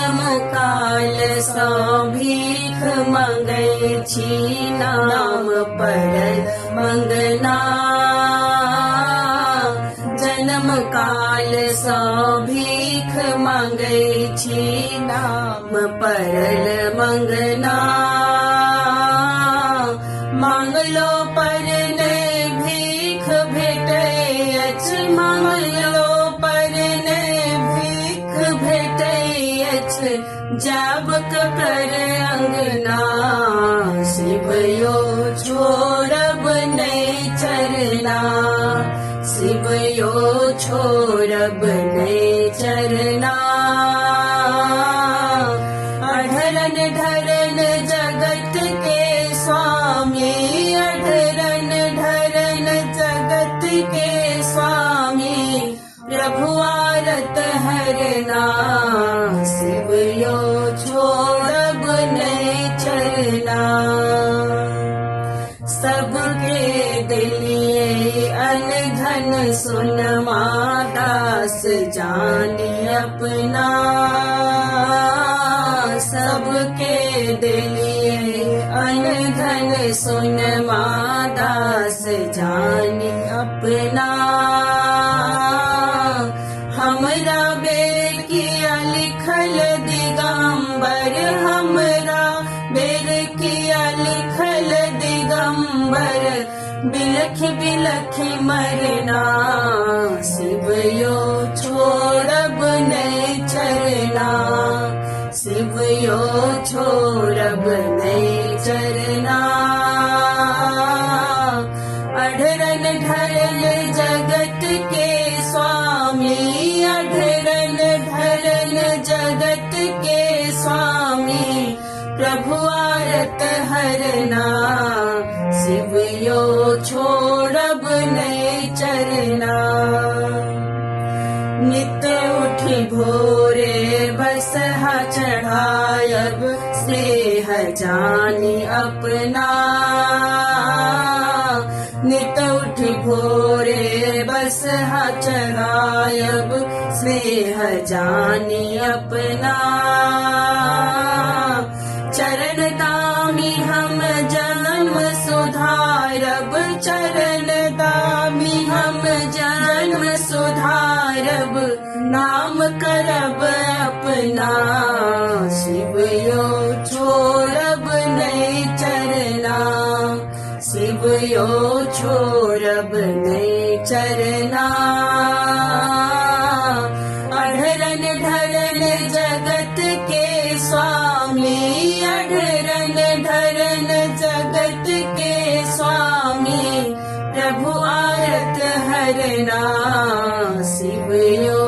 जन्म काल सा भीख मंगै छी नाम परल मंगना। जन्म काल सा भीख मंगै छी नाम परल मंगना। मांगलो पर ने भीख भेटै अछि, मांगलो पर ने भीख भेटै अछि। जाब कर अंगना शिवयो छोड़ब नहीं चरना, शिवयो छोड़ब नहीं चरना। अढरन ढरन जगत के स्वामी, अढरन ढरन जगत के स्वामी। प्रभु आरत हरना शिवयो छोड़ब नहीं चरना। सबके दिलिए अन धन सुनमा दास जानी अपना। सबके दिलिए अन धन सुनमा दास जानी अपना। हमरा बेर किया लिखल दिगंबर, हमरा बेर किया लिखल दिगंबर। बिलख बिलख मरना शिवयो छोड़ब नहीं चरना, शिवयो छोड़ब नहीं चरना। अढरन ढरन जगत के स्वामी, अढरन ढरन जगत के स्वामी। प्रभु आरत हरना शिवयो छोड़ब नहीं चरना। नित उठी भोरे बसहा चढ़ायब, स्नेह जानी अपना। नित उठी भोरे बसहा चढ़ायब, स्नेह जानी अपना। चरण दामी हम जन्म सुधारब, चरण दामी हम जन्म सुधारब। नाम करब अपना शिवयो छोड़ब नहीं चरना, शिवयो छोड़ब नहीं चरना। अढरन ढरन जगत के स्वामी, अढरन ढरन जगत के स्वामी। प्रभु आरत हरना शिवयो